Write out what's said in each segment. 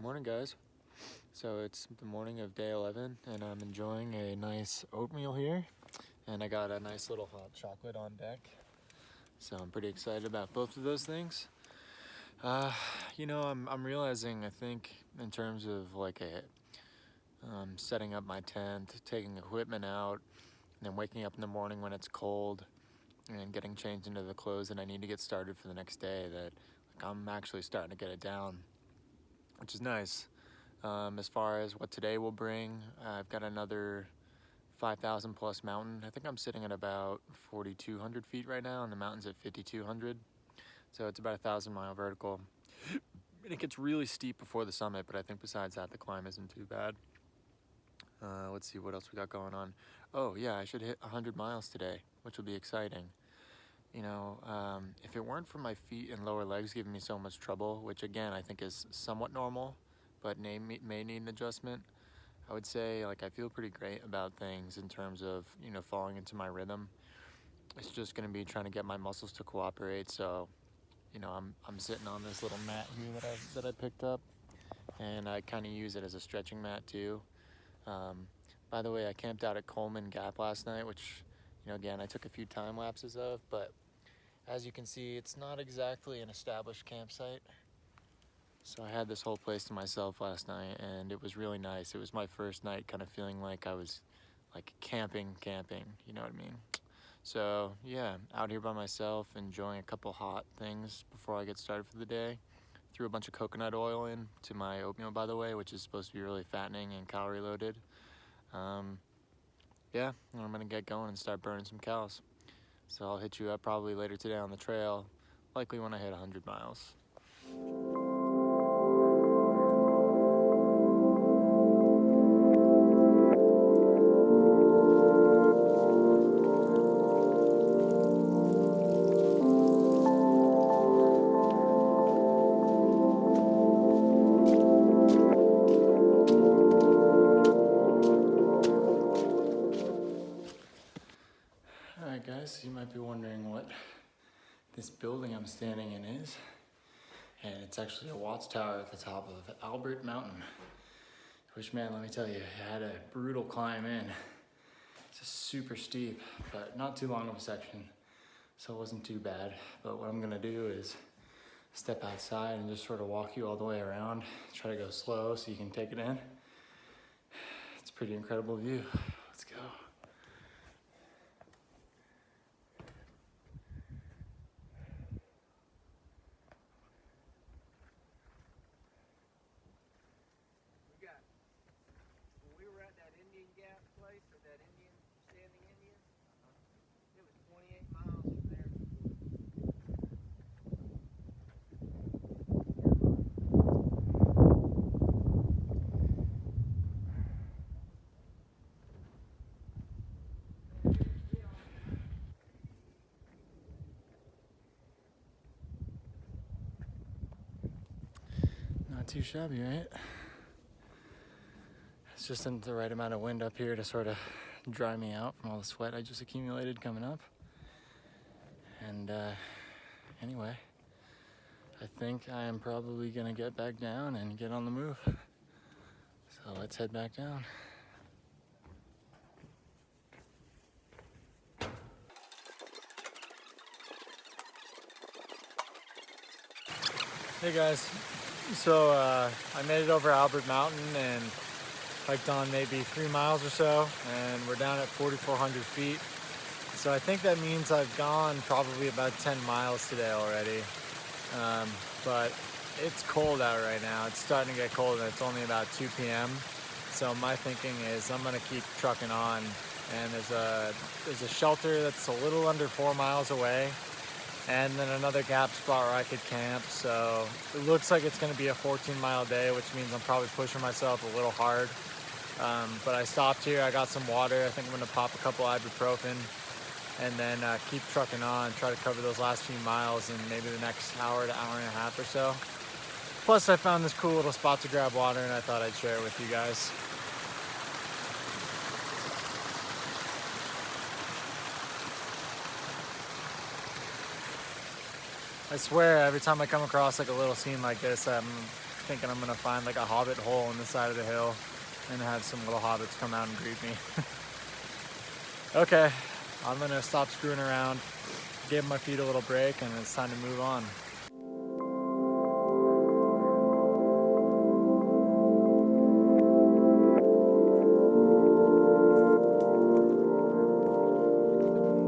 Morning, guys. So it's the morning of day 11 and I'm enjoying a nice oatmeal here, and I got a nice little hot chocolate on deck, so I'm pretty excited about both of those things. I'm realizing, I think, in terms of like setting up my tent, taking equipment out, and then waking up in the morning when it's cold and getting changed into the clothes that I need to get started for the next day, that I'm actually starting to get it down, which is nice. As far as what today will bring, I've got another 5,000 plus mountain. I think I'm sitting at about 4,200 feet right now, and the mountain's at 5,200. So it's about 1,000-mile vertical. And it gets really steep before the summit, but I think besides that, the climb isn't too bad. Let's see what else we got going on. Oh yeah, I should hit 100 miles today, which will be exciting. If it weren't for my feet and lower legs giving me so much trouble, which again I think is somewhat normal, but may need an adjustment, I would say I feel pretty great about things in terms of falling into my rhythm. It's just going to be trying to get my muscles to cooperate. So I'm sitting on this little mat here that I picked up, and I kind of use it as a stretching mat too. By the way, I camped out at Coleman Gap last night, which again I took a few time lapses of, but as you can see, it's not exactly an established campsite. So I had this whole place to myself last night, and it was really nice. It was my first night kind of feeling like I was camping, you know what I mean? So yeah, out here by myself, enjoying a couple hot things before I get started for the day. Threw a bunch of coconut oil in to my oatmeal, by the way, which is supposed to be really fattening and calorie loaded. Yeah, and I'm gonna get going and start burning some calories. So I'll hit you up probably later today on the trail, likely when I hit 100 miles. Alright guys, you might be wondering what this building I'm standing in is, and it's actually a watchtower at the top of Albert Mountain, which, man, let me tell you, I had a brutal climb in. It's just super steep, but not too long of a section, so it wasn't too bad. But what I'm gonna do is step outside and just sort of walk you all the way around, try to go slow so you can take it in. It's a pretty incredible view. Let's go. When we were at that Indian Gap place, or that standing Indian, it was 28 miles from there. Not too shabby, right? It's just in the right amount of wind up here to sort of dry me out from all the sweat I just accumulated coming up. And anyway, I think I am probably gonna get back down and get on the move. So let's head back down. Hey guys, so I made it over Albert Mountain and hiked on maybe 3 miles or so, and we're down at 4,400 feet. So I think that means I've gone probably about 10 miles today already. But it's cold out right now. It's starting to get cold, and it's only about 2 p.m. So my thinking is I'm gonna keep trucking on, and there's a shelter that's a little under 4 miles away, and then another gap spot where I could camp. So it looks like it's gonna be a 14-mile day, which means I'm probably pushing myself a little hard. But I stopped here, I got some water. I think I'm gonna pop a couple ibuprofen, and then keep trucking on, try to cover those last few miles in maybe the next hour to hour and a half or so. Plus I found this cool little spot to grab water, and I thought I'd share it with you guys. I swear, every time I come across a little scene like this, I'm thinking I'm gonna find like a hobbit hole in the side of the hill and have some little hobbits come out and greet me. Okay, I'm gonna stop screwing around, give my feet a little break, and it's time to move on.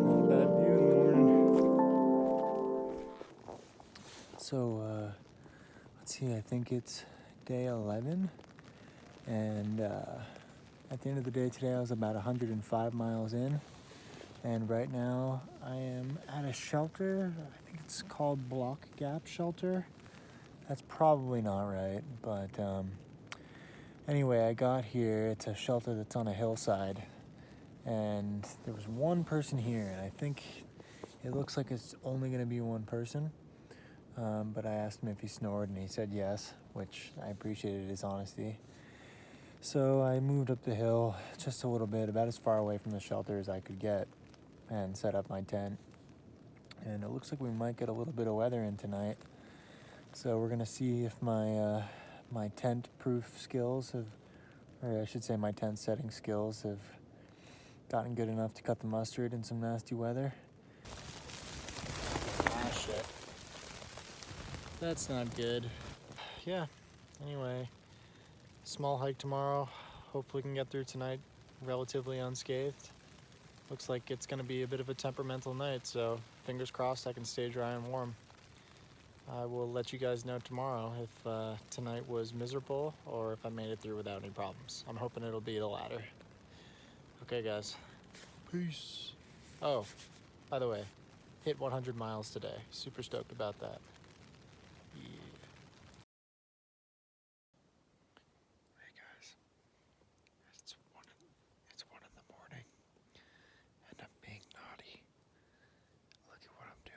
Not a bad view in the morning. So, let's see, I think it's day 11, and at the end of the day today I was about 105 miles in, and right now I am at a shelter. I think it's called Block Gap Shelter. That's probably not right, but anyway, I got here. It's a shelter that's on a hillside, and there was one person here, and I think it looks like it's only going to be one person. But I asked him if he snored, and he said yes, which I appreciated his honesty. So I moved up the hill just a little bit, about as far away from the shelter as I could get, and set up my tent. And it looks like we might get a little bit of weather in tonight. So we're gonna see if my my tent-proof skills have, or I should say my tent setting skills have gotten good enough to cut the mustard in some nasty weather. Ah, shit. That's not good. Yeah, anyway, small hike tomorrow. Hopefully we can get through tonight relatively unscathed. Looks like it's gonna be a bit of a temperamental night, so fingers crossed I can stay dry and warm. I will let you guys know tomorrow if tonight was miserable or if I made it through without any problems. I'm hoping it'll be the latter. Okay, guys. Peace. Oh, by the way, hit 100 miles today. Super stoked about that. Yeah. Hey guys, it's one in the morning, and I'm being naughty. Look at what I'm doing.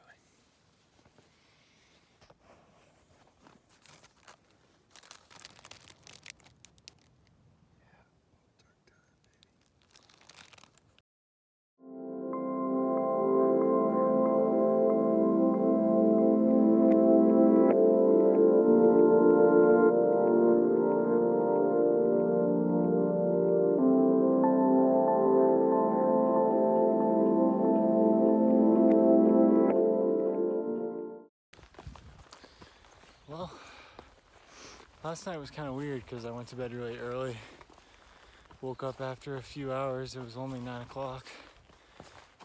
Well, last night was kind of weird because I went to bed really early. Woke up after a few hours. It was only 9 o'clock.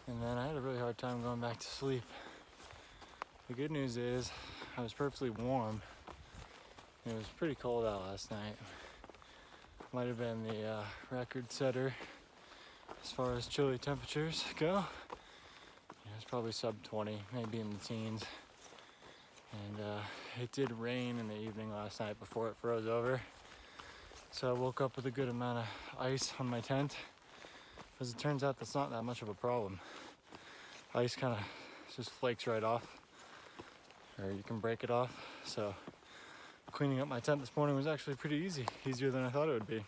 And then I had a really hard time going back to sleep. The good news is I was perfectly warm. It was pretty cold out last night. Might have been the record setter as far as chilly temperatures go. Yeah, it's probably sub 20, maybe in the teens. And it did rain in the evening last night before it froze over. So I woke up with a good amount of ice on my tent. As it turns out, that's not that much of a problem. Ice kind of just flakes right off, or you can break it off. So cleaning up my tent this morning was actually pretty easy, easier than I thought it would be.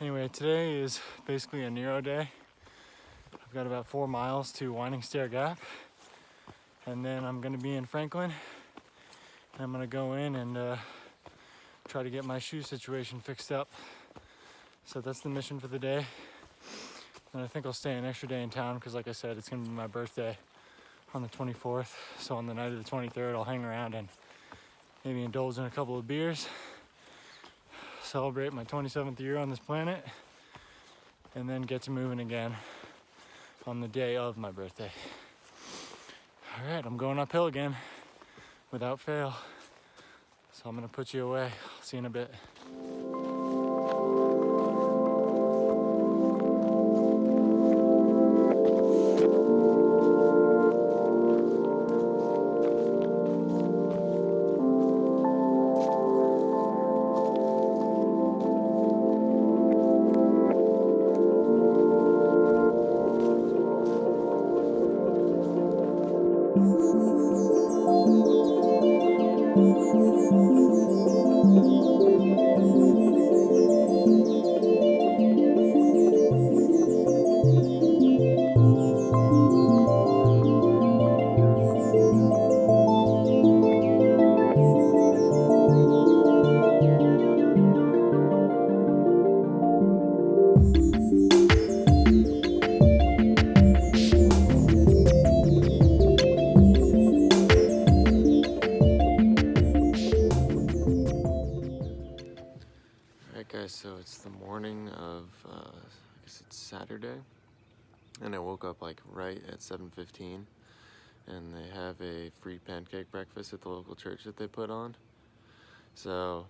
Anyway, today is basically a Nero day. I've got about 4 miles to Winding Stair Gap, and then I'm gonna be in Franklin. I'm gonna go in and try to get my shoe situation fixed up. So that's the mission for the day. And I think I'll stay an extra day in town because, like I said, it's gonna be my birthday on the 24th. So on the night of the 23rd, I'll hang around and maybe indulge in a couple of beers, celebrate my 27th year on this planet, and then get to moving again on the day of my birthday. All right, I'm going uphill again without fail. So I'm gonna put you away. I'll see you in a bit. I guess it's Saturday, and I woke up like right at 7:15, and they have a free pancake breakfast at the local church that they put on. So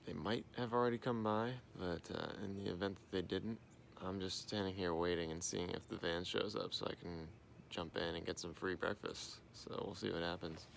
they might have already come by, but in the event that they didn't, I'm just standing here waiting and seeing if the van shows up so I can jump in and get some free breakfast. So we'll see what happens.